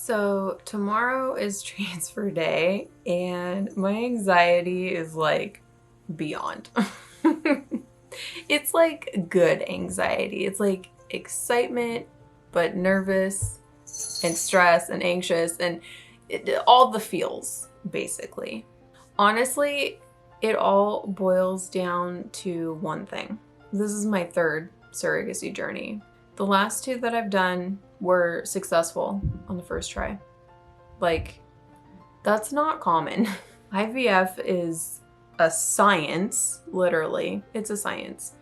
So tomorrow is transfer day and my anxiety is like beyond. It's like good anxiety. It's like excitement, but nervous and stressed and anxious and all the feels, basically. Honestly, it all boils down to one thing. This is my third surrogacy journey. The last two that I've done were successful on the first try. Like, that's not common. IVF is a science, literally. It's a science.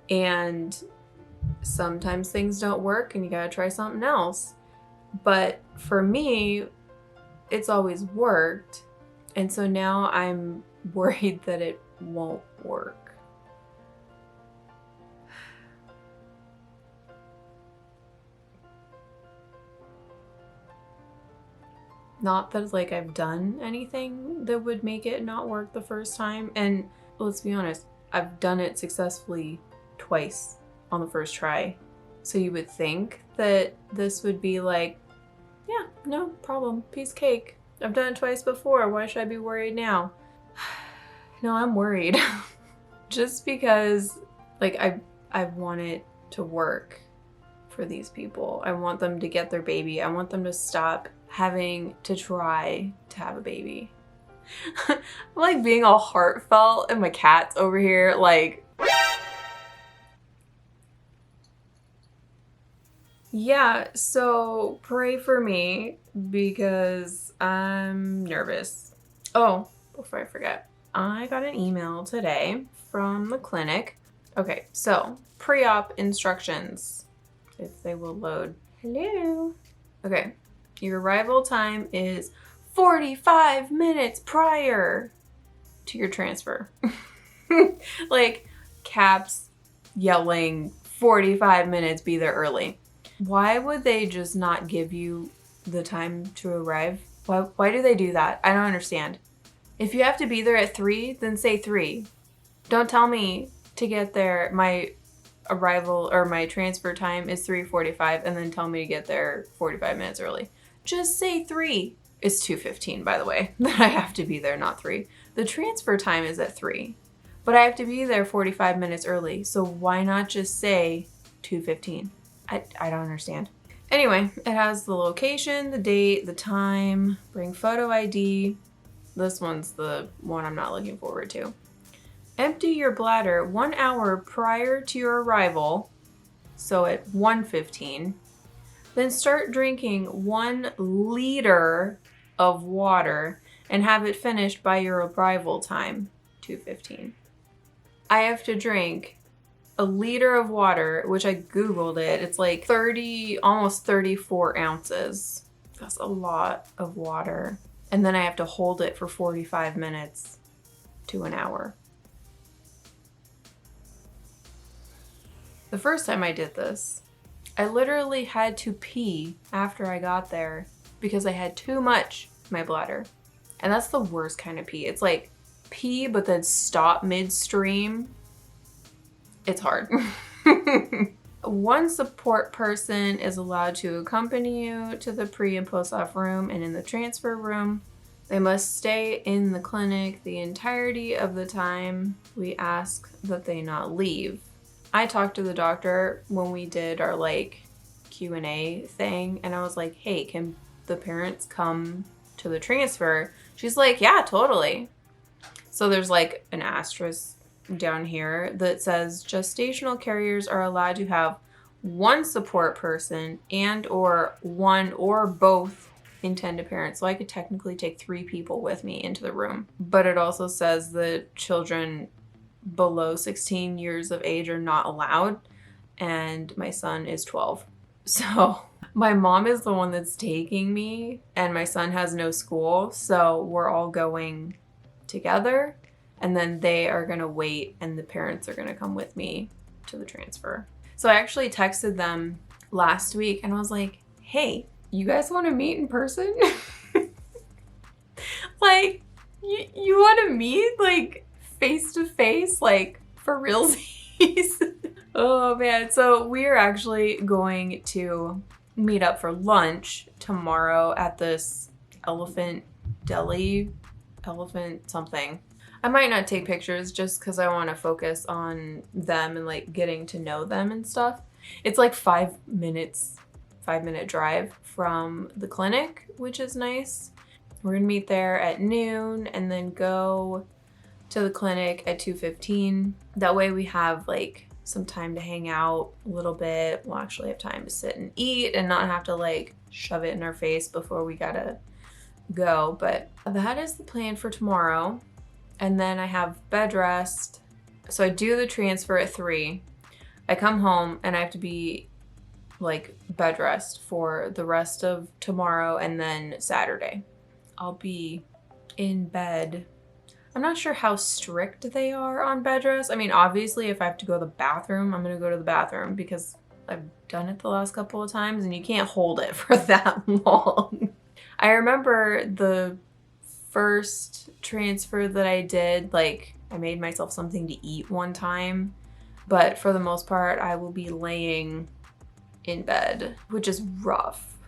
And sometimes things don't work and you gotta try something else. But for me, it's always worked. And so now I'm worried that it won't work. Not that like I've done anything that would make it not work the first time. And let's be honest, I've done it successfully twice on the first try. So you would think that this would be like, yeah, no problem, piece of cake. I've done it twice before. Why should I be worried now? No, I'm worried. Just because like I want it to work for these people. I want them to get their baby. I want them to stop having to try to have a baby. I'm like being all heartfelt and my cat's over here like, yeah, so pray for me because I'm nervous. Oh, before I forget, I got an email today from the clinic. Okay, so pre-op instructions, if they will load. Hello. Okay, your arrival time is 45 minutes prior to your transfer. Like caps yelling 45 minutes, be there early. Why would they just not give you the time to arrive? Why do they do that? I don't understand. If you have to be there at 3, then say 3. Don't tell me to get there, my arrival or my transfer time is 3:45 and then tell me to get there 45 minutes early. Just say 3. It's 2:15, by the way, that I have to be there, not 3. The transfer time is at 3, but I have to be there 45 minutes early. So why not just say 2:15? I don't understand. Anyway, it has the location, the date, the time, bring photo ID. This one's the one I'm not looking forward to. Empty your bladder 1 hour prior to your arrival, so at 1:15. Then start drinking 1 liter of water and have it finished by your arrival time, 2:15. I have to drink a liter of water, which I Googled it. It's like 30, almost 34 ounces. That's a lot of water. And then I have to hold it for 45 minutes to an hour. The first time I did this, I literally had to pee after I got there because I had too much in my bladder. And that's the worst kind of pee. It's like pee but then stop midstream. It's hard. 1 support person is allowed to accompany you to the pre and post-op room and in the transfer room. They must stay in the clinic the entirety of the time. We ask that they not leave. I talked to the doctor when we did our like Q&A thing and I was like, hey, can the parents come to the transfer? She's like, yeah, totally. So there's like an asterisk down here that says gestational carriers are allowed to have 1 support person and or 1 or both intended parents. So I could technically take 3 people with me into the room. But it also says that children below 16 years of age are not allowed, and my son is 12. So my mom is the one that's taking me and my son has no school, so we're all going together. And then they are gonna wait and the parents are gonna come with me to the transfer. So I actually texted them last week and I was like, hey, you guys wanna meet in person? Like, you wanna meet like face to face, like for realsies? Oh man, so we are actually going to meet up for lunch tomorrow at this elephant deli, elephant something. I might not take pictures just because I want to focus on them and like getting to know them and stuff. It's like 5-minute drive from the clinic, which is nice. We're gonna meet there at noon and then go to the clinic at 2:15. That way we have like some time to hang out a little bit. We'll actually have time to sit and eat and not have to like shove it in our face before we gotta go. But that is the plan for tomorrow. And then I have bed rest. So I do the transfer at 3. I come home and I have to be like bed rest for the rest of tomorrow and then Saturday. I'll be in bed. I'm not sure how strict they are on bed rest. I mean, obviously if I have to go to the bathroom, I'm gonna go to the bathroom because I've done it the last couple of times and you can't hold it for that long. I remember the first transfer that I did, like I made myself something to eat one time, but for the most part, I will be laying in bed, which is rough.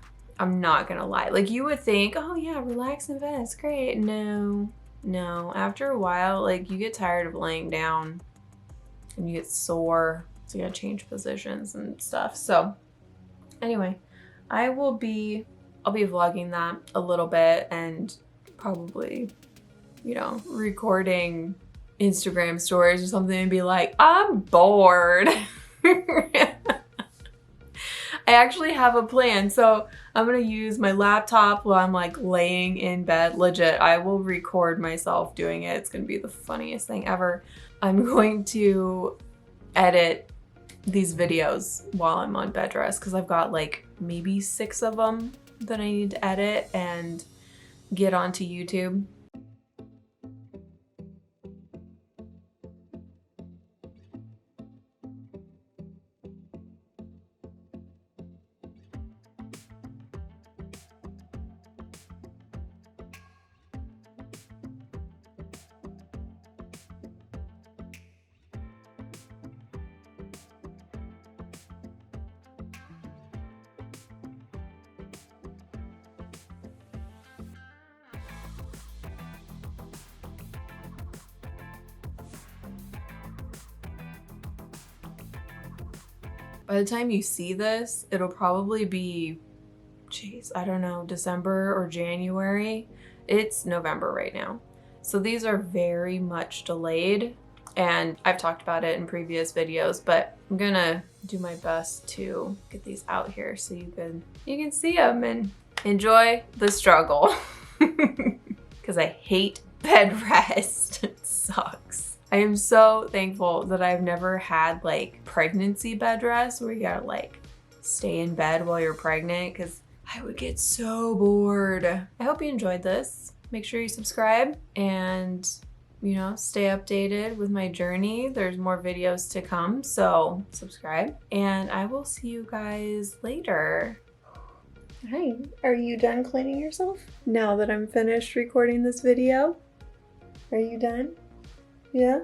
I'm not gonna lie. Like you would think, oh yeah, relax in bed, it's great. No, after a while, like you get tired of laying down and you get sore, so you gotta change positions and stuff. So anyway, I'll be vlogging that a little bit and probably, you know, recording Instagram stories or something and be like, I'm bored. I actually have a plan. So I'm gonna use my laptop while I'm like laying in bed. Legit, I will record myself doing it. It's gonna be the funniest thing ever. I'm going to edit these videos while I'm on bed rest because I've got like maybe 6 of them that I need to edit and get onto YouTube. By the time you see this, it'll probably be, geez, I don't know, December or January. It's November right now. So these are very much delayed and I've talked about it in previous videos, but I'm gonna do my best to get these out here so you can see them and enjoy the struggle. Because I hate bed rest. It sucks. I am so thankful that I've never had like pregnancy bed rest where you gotta like stay in bed while you're pregnant because I would get so bored. I hope you enjoyed this. Make sure you subscribe and, you know, stay updated with my journey. There's more videos to come, so subscribe and I will see you guys later. Hi, are you done cleaning yourself? Now that I'm finished recording this video? Are you done? Yeah?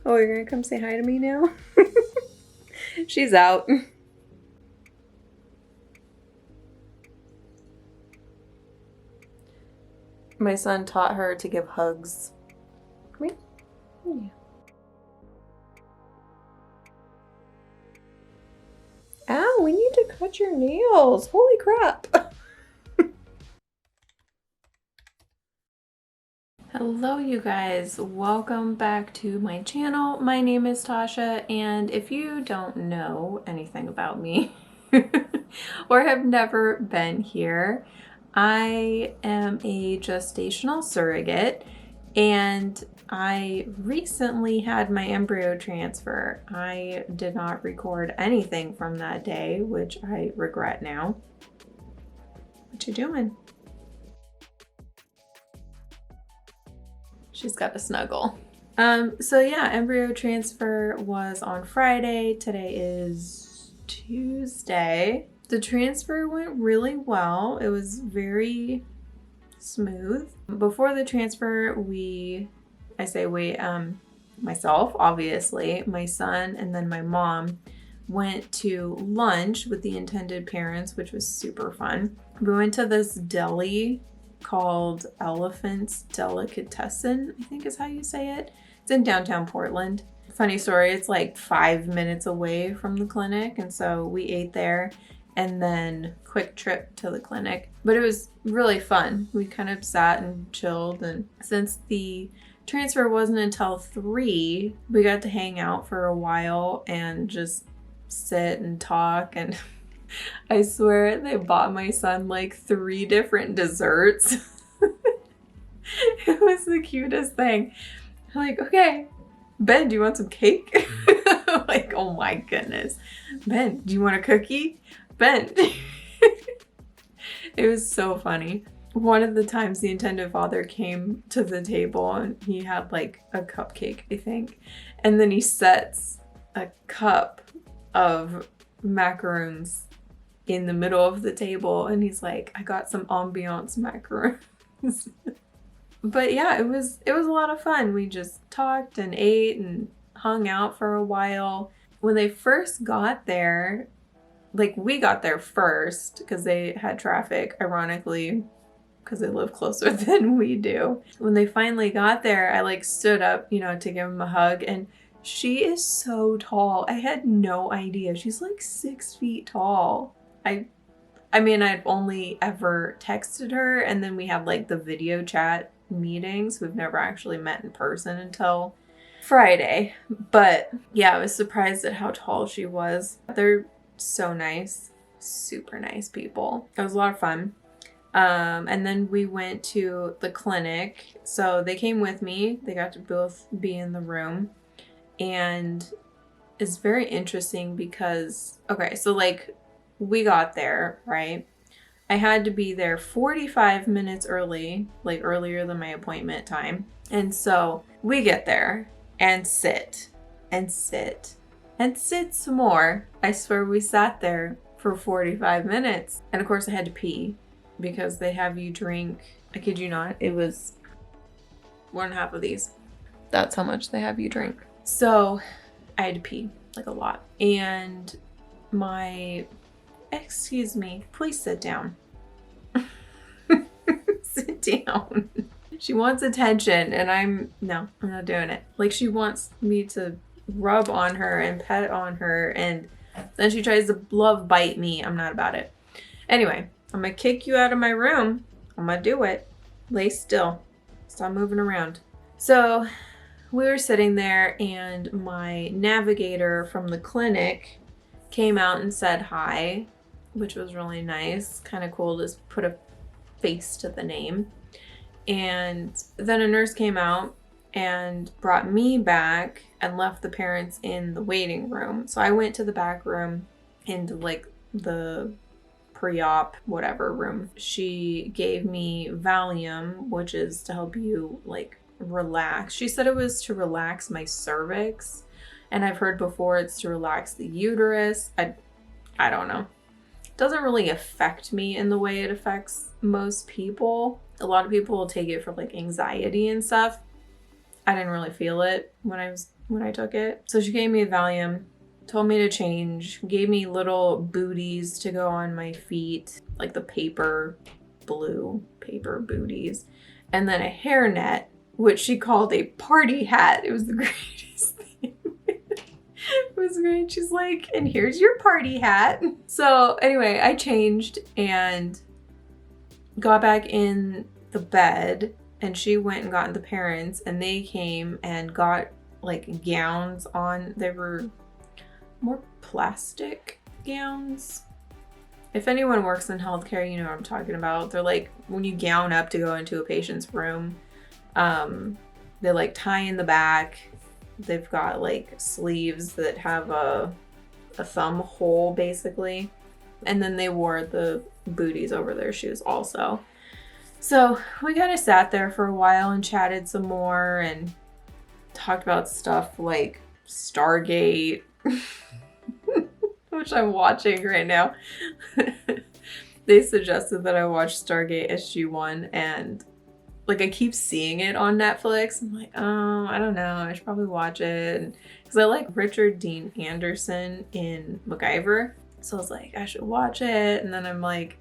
Oh, you're gonna come say hi to me now? She's out. My son taught her to give hugs. Come here. Yeah. Ow, we need to cut your nails. Holy crap. Hello you guys, welcome back to my channel. My name is Tasha and if you don't know anything about me or have never been here, I am a gestational surrogate and I recently had my embryo transfer. I did not record anything from that day, which I regret now. What you doing? She's got a snuggle. So yeah, embryo transfer was on Friday. Today is Tuesday. The transfer went really well. It was very smooth. Before the transfer, myself, obviously, my son, and then my mom went to lunch with the intended parents, which was super fun. We went to this deli called Elephant's Delicatessen, I think is how you say it. It's in downtown Portland. Funny story, it's like 5 minutes away from the clinic, and so we ate there and then quick trip to the clinic. But it was really fun. We kind of sat and chilled, and since the transfer wasn't until 3, we got to hang out for a while and just sit and talk. And I swear they bought my son like 3 different desserts. It was the cutest thing. I'm like, okay, Ben, do you want some cake? Like, oh my goodness. Ben, do you want a cookie? Ben. It was so funny. One of the times the intended father came to the table and he had like a cupcake, I think. And then he sets a cup of macaroons in the middle of the table and he's like, I got some ambiance macaroons. But yeah, it was a lot of fun. We just talked and ate and hung out for a while. When they first got there, like we got there first because they had traffic, ironically, because they live closer than we do. When they finally got there, I like stood up, to give him a hug, and she is so tall. I had no idea. She's like 6 feet tall. I mean, I'd only ever texted her, and then we had like the video chat meetings. We've never actually met in person until Friday. But yeah, I was surprised at how tall she was. They're so nice, super nice people. It was a lot of fun. And then we went to the clinic. So they came with me. They got to both be in the room. And it's very interesting because, okay, so like we got there, right? I had to be there 45 minutes early, like earlier than my appointment time. And so we get there and sit and sit and sit some more. I swear we sat there for 45 minutes. And of course I had to pee because they have you drink, I kid you not, it was 1.5 of these. That's how much they have you drink. So I had to pee, like a lot. And excuse me, please sit down. Sit down. She wants attention and I'm not doing it. Like she wants me to rub on her and pet on her and then she tries to love bite me. I'm not about it. Anyway, I'm gonna kick you out of my room. I'm gonna do it. Lay still. Stop moving around. So we were sitting there and my navigator from the clinic came out and said hi, which was really nice. Kind of cool to put a face to the name. And then a nurse came out and brought me back and left the parents in the waiting room. So I went to the back room into like the pre-op whatever room. She gave me Valium, which is to help you like relax. She said it was to relax my cervix, and I've heard before it's to relax the uterus. I don't know. It doesn't really affect me in the way it affects most people. A lot of people will take it for like anxiety and stuff. I didn't really feel it when I took it. So she gave me a Valium, told me to change, gave me little booties to go on my feet, like the blue paper booties, and then a hairnet, which she called a party hat. It was the greatest thing. It was great. She's like, and here's your party hat. So anyway, I changed and got back in the bed, and she went and got the parents, and they came and got like gowns on. They were more plastic gowns. If anyone works in healthcare, you know what I'm talking about. They're like when you gown up to go into a patient's room, they like tie in the back. They've got like sleeves that have a thumb hole basically. And then they wore the booties over their shoes also. So we kind of sat there for a while and chatted some more and talked about stuff like Stargate, which I'm watching right now. They suggested that I watch Stargate SG-1, and like I keep seeing it on Netflix. I'm like, oh, I don't know, I should probably watch it. And because I like Richard Dean Anderson in MacGyver. So I was like, I should watch it. And then I'm like,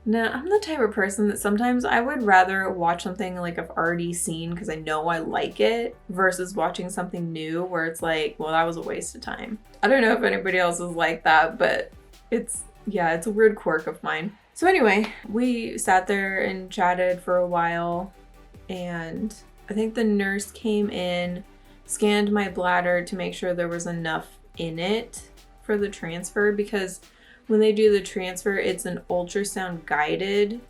no, I'm the type of person that sometimes I would rather watch something like I've already seen because I know I like it versus watching something new where it's like, well, that was a waste of time. I don't know if anybody else is like that, but it's a weird quirk of mine. So anyway, we sat there and chatted for a while, and I think the nurse came in, scanned my bladder to make sure there was enough in it for the transfer, because when they do the transfer, it's an ultrasound guided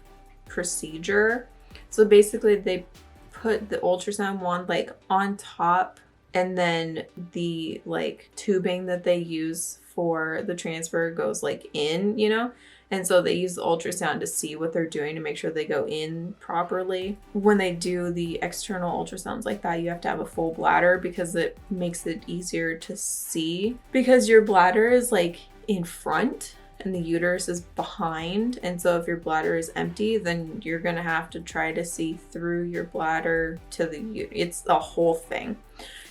procedure. So basically they put the ultrasound wand like on top, and then the like tubing that they use for the transfer goes like in, you know? And so they use the ultrasound to see what they're doing to make sure they go in properly. When they do the external ultrasounds like that, you have to have a full bladder because it makes it easier to see, because your bladder is like in front and the uterus is behind. And so if your bladder is empty, then you're gonna have to try to see through your bladder to the uterus. It's a whole thing.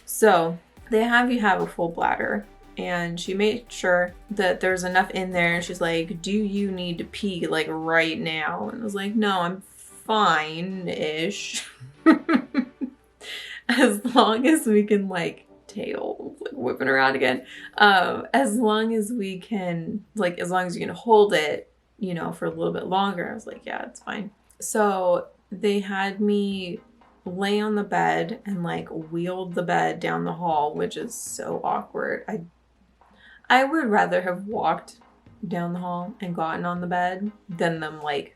So they have you have a full bladder, and she made sure that there's enough in there. And she's like, do you need to pee like right now? And I was like, no, I'm fine-ish. As long as we can like tail, like whipping around again. As long as we can, like, as long as you can hold it, you know, for a little bit longer. I was like, yeah, it's fine. So they had me lay on the bed and like wheeled the bed down the hall, which is so awkward. I would rather have walked down the hall and gotten on the bed than them like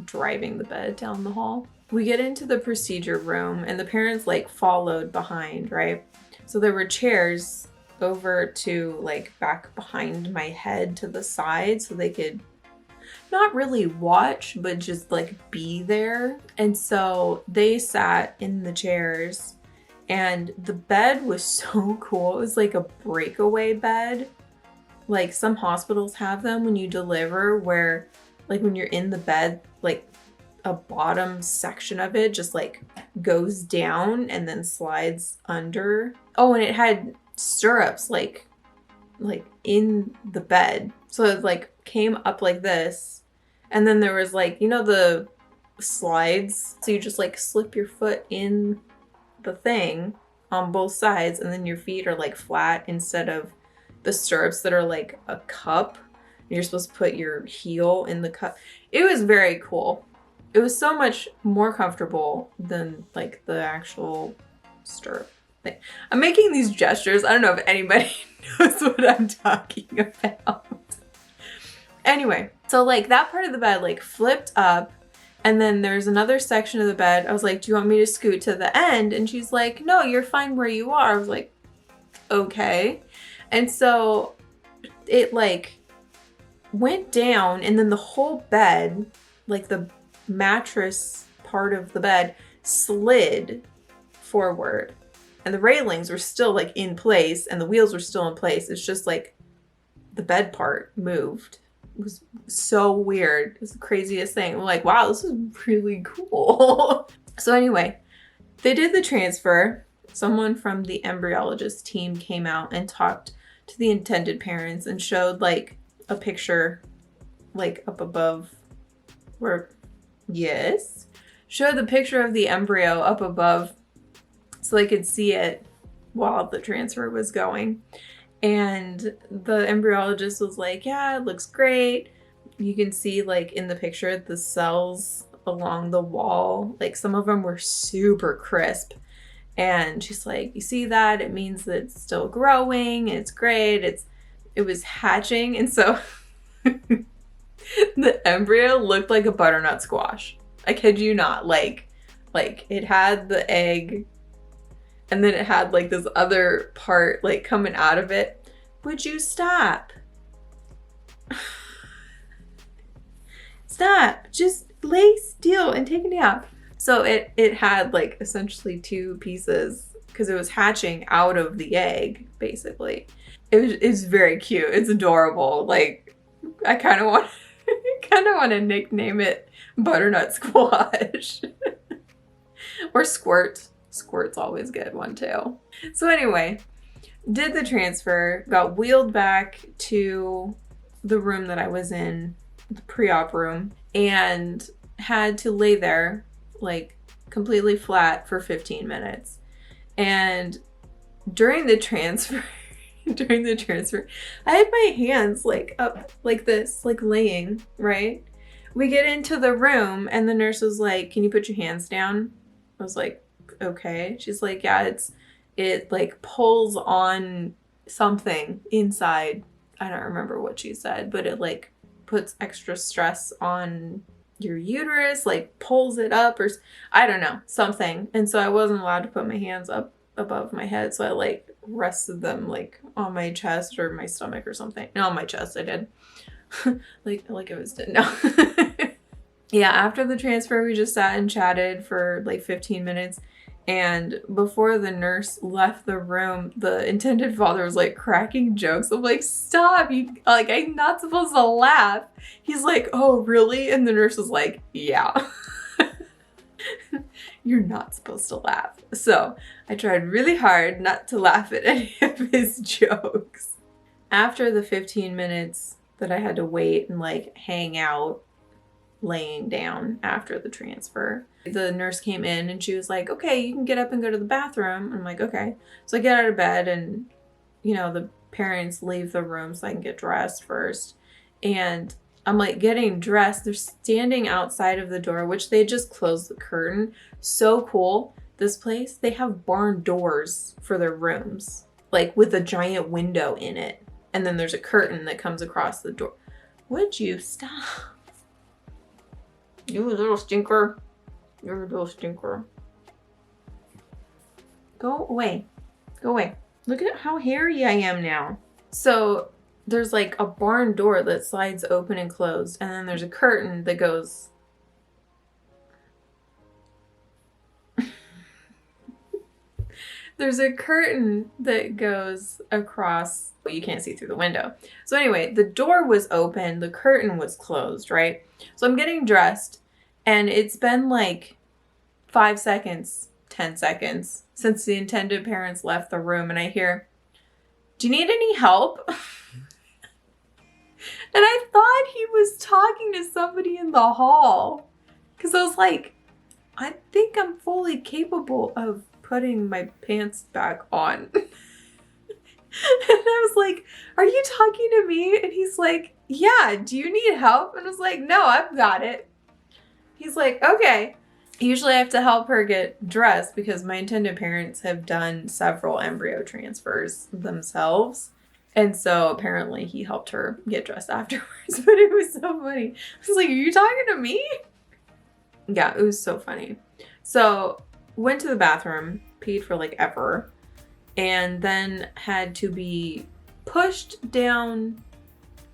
driving the bed down the hall. We get into the procedure room and the parents like followed behind, right? So there were chairs over to like back behind my head to the side so they could not really watch, but just like be there. And so they sat in the chairs, and the bed was so cool. It was like a breakaway bed. Like some hospitals have them when you deliver, where like when you're in the bed, like a bottom section of it just like goes down and then slides under. Oh, and it had stirrups like in the bed. So it like came up like this. And then there was like, you know, the slides. So you just like slip your foot in the thing on both sides, and then your feet are like flat instead of the stirrups that are like a cup. You're supposed to put your heel in the cup. It was very cool. It was so much more comfortable than like the actual stirrup thing. I'm making these gestures. I don't know if anybody knows what I'm talking about. Anyway, so like that part of the bed like flipped up, and then there's another section of the bed. I was like, do you want me to scoot to the end? And she's like, no, you're fine where you are. I was like, okay. And so it like went down, and then the whole bed, like the mattress part of the bed, slid forward, and the railings were still like in place and the wheels were still in place. It's just like the bed part moved. It was so weird. It was the craziest thing. I'm like, wow, this is really cool. So anyway, they did the transfer. Someone from the embryologist team came out and talked to the intended parents and showed like a picture like up above where, yes, showed the picture of the embryo up above so they could see it while the transfer was going. And the embryologist was like, yeah, it looks great. You can see like in the picture the cells along the wall, like some of them were super crisp. And she's like, you see that? It means that it's still growing. It's great. It was hatching. And so the embryo looked like a butternut squash. I kid you not. Like it had the egg, and then it had like this other part like coming out of it. Would you stop? Stop. Just lay still and take it out. So it had like essentially two pieces because it was hatching out of the egg, basically. It's very cute. It's adorable. Like I kind of want to nickname it Butternut Squash. Or Squirt. Squirt's always good one too. So anyway, Did the transfer, got wheeled back to the room that I was in, the pre-op room, and had to lay there like completely flat for 15 minutes. And during the transfer, I had my hands like up like this, like laying, right? We get into the room and the nurse was like, "Can you put your hands down?" I was like, "Okay." She's like, "Yeah, it like pulls on something inside." I don't remember what she said, but it like puts extra stress on your uterus, like pulls it up, or I don't know, something. And so I wasn't allowed to put my hands up above my head, so I like rested them like on my chest or my stomach or something. No, on my chest I did. like it was dead. No. Yeah, after the transfer we just sat and chatted for like 15 minutes. And before the nurse left the room, the intended father was like cracking jokes. I'm like, "Stop, you, like, I'm not supposed to laugh." He's like, "Oh, really?" And the nurse was like, "Yeah." "You're not supposed to laugh." So I tried really hard not to laugh at any of his jokes. After the 15 minutes that I had to wait and like hang out, laying down after the transfer, the nurse came in and she was like, "Okay, you can get up and go to the bathroom." I'm like, "Okay." So I get out of bed and, you know, the parents leave the room so I can get dressed first. And I'm like getting dressed. They're standing outside of the door, which they just closed the curtain. So cool. This place, they have barn doors for their rooms, like with a giant window in it. And then there's a curtain that comes across the door. Would you stop? You little stinker. You're a little stinker. Go away. Go away. Look at how hairy I am now. So there's like a barn door that slides open and closed. And then there's a curtain that goes... There's a curtain that goes across. You can't see through the window. So anyway, the door was open. The curtain was closed, right? So I'm getting dressed. And it's been like 5 seconds, 10 seconds since the intended parents left the room. And I hear, "Do you need any help?" And I thought he was talking to somebody in the hall. Because I was like, I think I'm fully capable of putting my pants back on. And I was like, "Are you talking to me?" And he's like, "Yeah, do you need help?" And I was like, "No, I've got it." He's like, "Okay." Usually I have to help her get dressed because my intended parents have done several embryo transfers themselves. And so apparently he helped her get dressed afterwards. But it was so funny. I was like, "Are you talking to me?" Yeah, it was so funny. So went to the bathroom, peed for like ever, and then had to be pushed down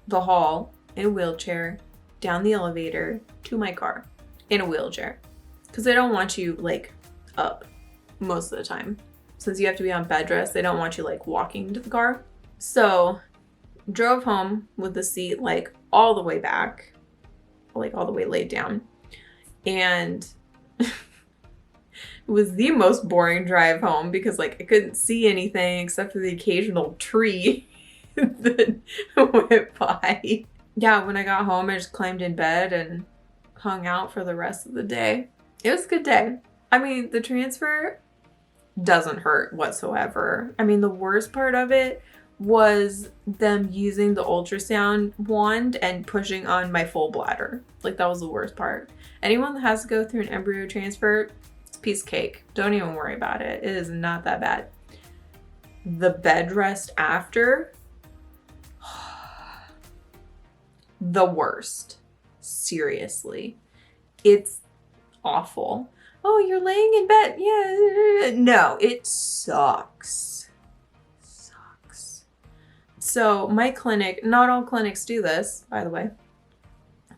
the hall in a wheelchair, down the elevator to my car in a wheelchair. Because they don't want you like up most of the time. Since you have to be on bed rest, they don't want you like walking to the car. So drove home with the seat like all the way back, like all the way laid down. And it was the most boring drive home because like I couldn't see anything except for the occasional tree that went by. Yeah, when I got home, I just climbed in bed and hung out for the rest of the day. It was a good day. I mean, the transfer doesn't hurt whatsoever. I mean, the worst part of it was them using the ultrasound wand and pushing on my full bladder. Like, that was the worst part. Anyone that has to go through an embryo transfer, it's a piece of cake. Don't even worry about it. It is not that bad. The bed rest after, the worst. Seriously. It's awful. "Oh, you're laying in bed." Yeah. No, it sucks. Sucks. So my clinic, not all clinics do this, by the way.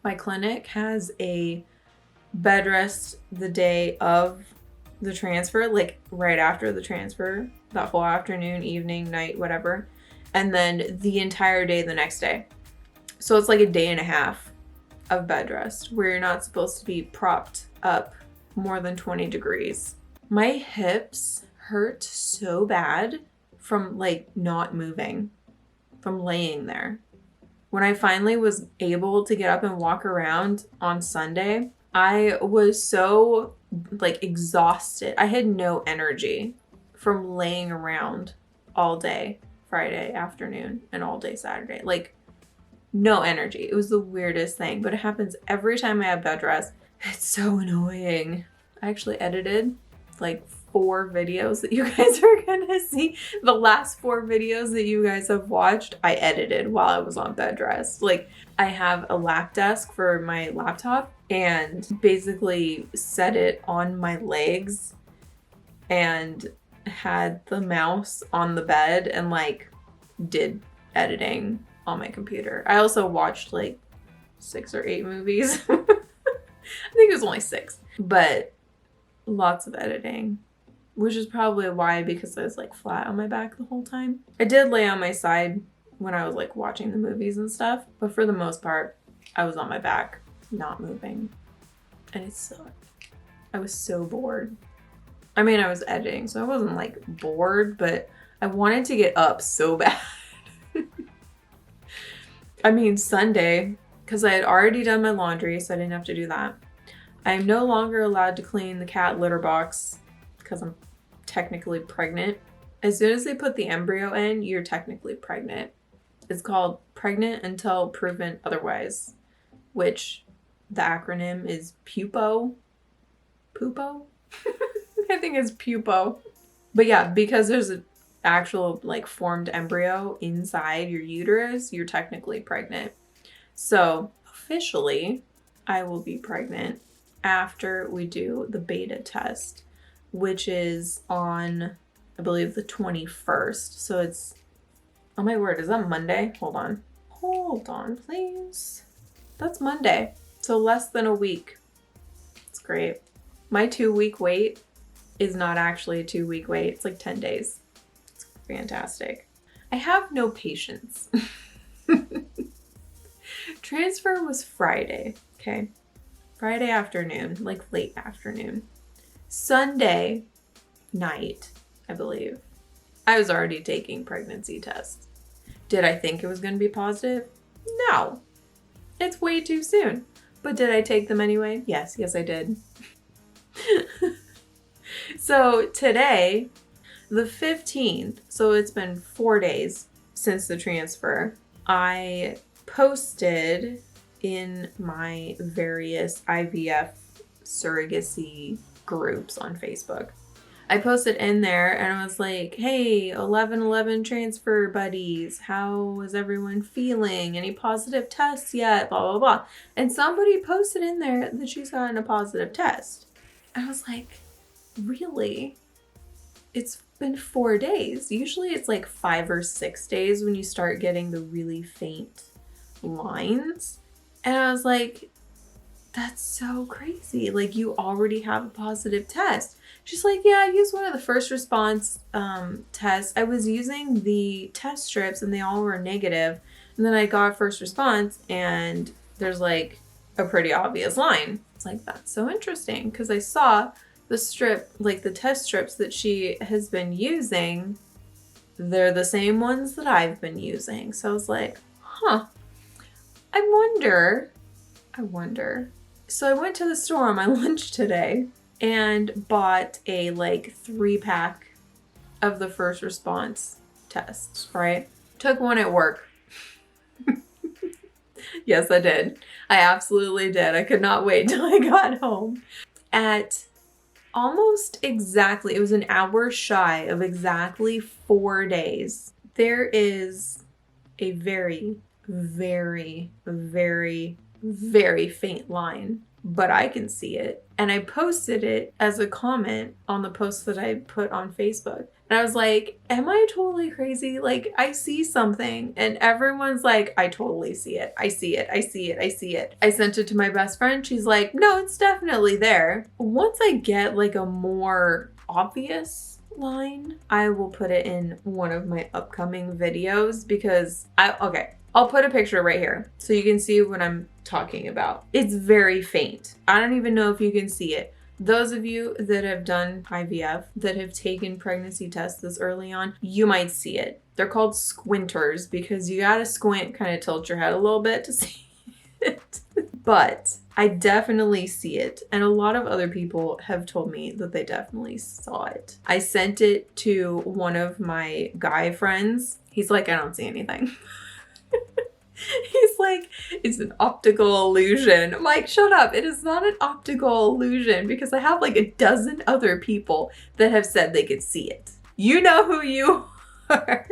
My clinic has a bed rest the day of the transfer, like right after the transfer, that whole afternoon, evening, night, whatever. And then the entire day the next day. So it's like a day and a half of bed rest where you're not supposed to be propped up more than 20 degrees. My hips hurt so bad from like not moving, from laying there. When I finally was able to get up and walk around on Sunday, I was so like exhausted. I had no energy from laying around all day Friday afternoon and all day Saturday. Like no energy. It was the weirdest thing, but it happens every time I have bed rest. It's so annoying. I actually edited like 4 videos that you guys are gonna see. The last 4 videos that you guys have watched, I edited while I was on bed rest. Like I have a lap desk for my laptop and basically set it on my legs and had the mouse on the bed and like did editing on my computer. I also watched like 6 or 8 movies. I think it was only 6, but lots of editing, which is probably why, because I was like flat on my back the whole time. I did lay on my side when I was like watching the movies and stuff, but for the most part, I was on my back, not moving. And it sucked. I was so bored. I mean, I was editing, so I wasn't like bored, but I wanted to get up so bad. I mean, Sunday, because I had already done my laundry, so I didn't have to do that. I am no longer allowed to clean the cat litter box because I'm technically pregnant. As soon as they put the embryo in, you're technically pregnant. It's called pregnant until proven otherwise, which the acronym is PUPO. PUPO? I think it's PUPO. But yeah, because there's an actual like formed embryo inside your uterus, you're technically pregnant. So officially, I will be pregnant after we do the beta test, which is on, I believe, the 21st. So it's, oh my word, is that Monday? Hold on, please. That's Monday. So less than a week. It's great. My 2-week wait is not actually a 2-week wait. It's like 10 days. It's fantastic. I have no patience. Transfer was Friday, okay? Friday afternoon, like late afternoon. Sunday night, I believe, I was already taking pregnancy tests. Did I think it was going to be positive? No. It's way too soon. But did I take them anyway? Yes, I did. So today, the 15th, so it's been 4 days since the transfer, I posted in my various IVF surrogacy groups on Facebook. I posted in there and I was like, hey, 11/11 transfer buddies, how is everyone feeling? Any positive tests yet? Blah, blah, blah. And somebody posted in there that she's gotten a positive test. I was like, really? It's been 4 days. Usually it's like 5 or 6 days when you start getting the really faint lines. And I was like, that's so crazy. Like, you already have a positive test. She's like, yeah, I used one of the first response tests. I was using the test strips and they all were negative. And then I got first response and there's like a pretty obvious line. It's like, that's so interesting, because I saw the strip, like the test strips that she has been using, they're the same ones that I've been using. So I was like, huh, I wonder. So I went to the store on my lunch today and bought a like 3-pack of the first response tests, right? Took one at work. Yes, I did. I absolutely did. I could not wait till I got home. At almost exactly, it was an hour shy of exactly 4 days, there is a very, very, very, very faint line, but I can see it. And I posted it as a comment on the post that I put on Facebook. And I was like, am I totally crazy? Like, I see something and everyone's like, I totally see it. I see it. I see it. I see it. I sent it to my best friend. She's like, no, it's definitely there. Once I get like a more obvious line, I will put it in one of my upcoming videos, because I'll put a picture right here so you can see what I'm talking about. It's very faint. I don't even know if you can see it. Those of you that have done IVF, that have taken pregnancy tests this early on, you might see it. They're called squinters because you gotta squint, kind of tilt your head a little bit to see it. But I definitely see it. And a lot of other people have told me that they definitely saw it. I sent it to one of my guy friends. He's like, I don't see anything. He's like, it's an optical illusion. I'm like, shut up. It is not an optical illusion because I have like a dozen other people that have said they could see it. You know who you are.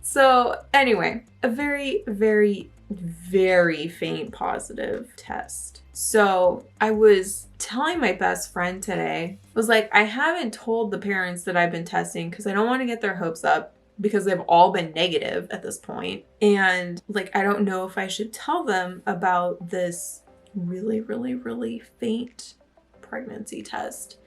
So anyway, a very, very, very faint positive test. So I was telling my best friend today, I was like, I haven't told the parents that I've been testing because I don't want to get their hopes up because they've all been negative at this point. And like, I don't know if I should tell them about this really, really, really faint pregnancy test.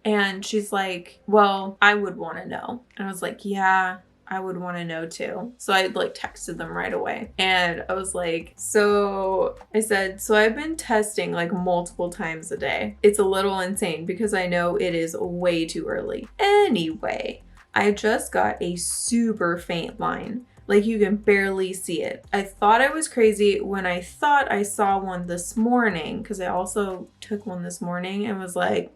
And she's like, well, I would want to know. And I was like, yeah, I would want to know too. So I like texted them right away. And I was like, so I said, so I've been testing like multiple times a day. It's a little insane because I know it is way too early. Anyway, I just got a super faint line. Like you can barely see it. I thought I was crazy when I thought I saw one this morning because I also took one this morning and was like,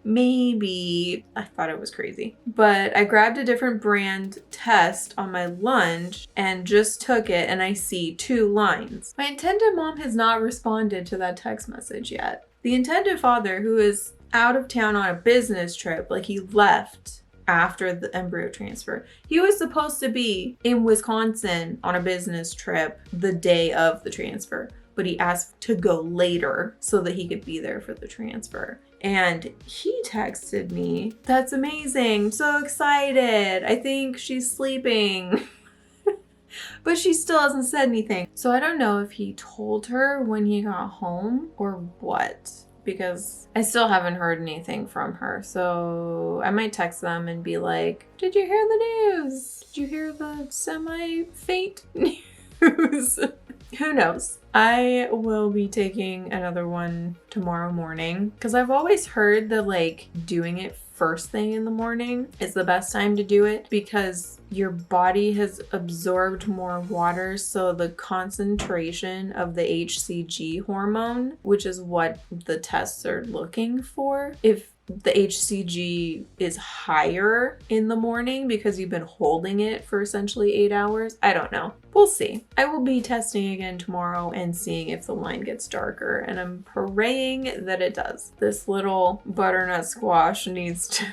maybe. I thought it was crazy. But I grabbed a different brand test on my lunch and just took it and I see 2 lines. My intended mom has not responded to that text message yet. The intended father, who is out of town on a business trip, like he left after the embryo transfer. He was supposed to be in Wisconsin on a business trip the day of the transfer, but he asked to go later so that he could be there for the transfer. And he texted me, that's amazing, so excited. I think she's sleeping. But she still hasn't said anything. So I don't know if he told her when he got home or what, because I still haven't heard anything from her. So I might text them and be like, did you hear the news? Did you hear the semi-faint news? Who knows? I will be taking another one tomorrow morning because I've always heard that like doing it first thing in the morning is the best time to do it because your body has absorbed more water, so the concentration of the HCG hormone, which is what the tests are looking for, if the HCG is higher in the morning because you've been holding it for essentially 8 hours. I don't know. We'll see. I will be testing again tomorrow and seeing if the line gets darker, and I'm praying that it does. This little butternut squash needs to...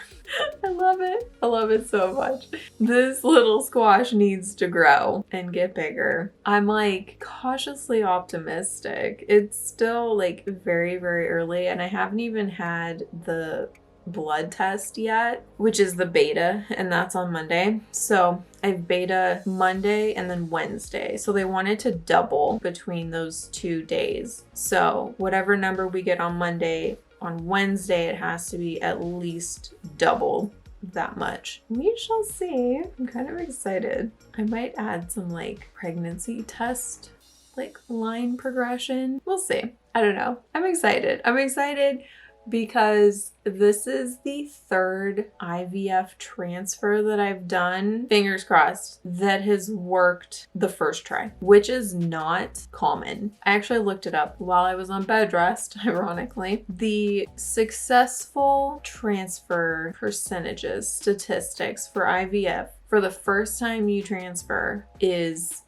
I love it. I love it so much. This little squash needs to grow and get bigger. I'm like cautiously optimistic. It's still like very, very early and I haven't even had the blood test yet, which is the beta, and that's on Monday. So I have beta Monday and then Wednesday. So they wanted to double between those 2 days. So whatever number we get on Monday, on Wednesday, it has to be at least double that much. We shall see. I'm kind of excited. I might add some like pregnancy test, like line progression. We'll see. I don't know. I'm excited. I'm excited because this is the 3rd IVF transfer that I've done, fingers crossed, that has worked the first try, which is not common. I actually looked it up while I was on bedrest, ironically. The successful transfer percentages, statistics for IVF for the first time you transfer is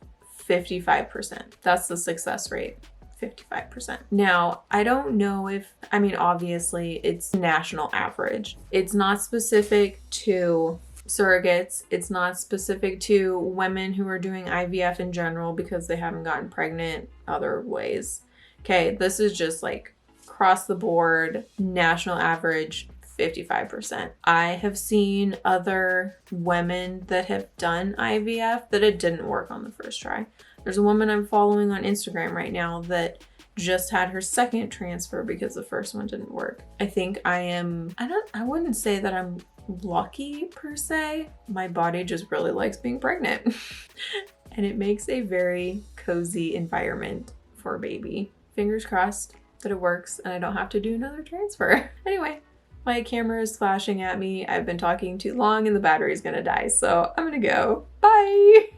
55%. That's the success rate. 55%. Now, I don't know if, I mean, obviously it's national average. It's not specific to surrogates. It's not specific to women who are doing IVF in general because they haven't gotten pregnant other ways. Okay, this is just like across the board, national average, 55%. I have seen other women that have done IVF that it didn't work on the first try. There's a woman I'm following on Instagram right now that just had her 2nd transfer because the first one didn't work. I think I wouldn't say that I'm lucky per se. My body just really likes being pregnant. And it makes a very cozy environment for a baby. Fingers crossed. that it works and I don't have to do another transfer. Anyway, my camera is flashing at me. I've been talking too long and the battery's gonna die, so I'm gonna go. Bye!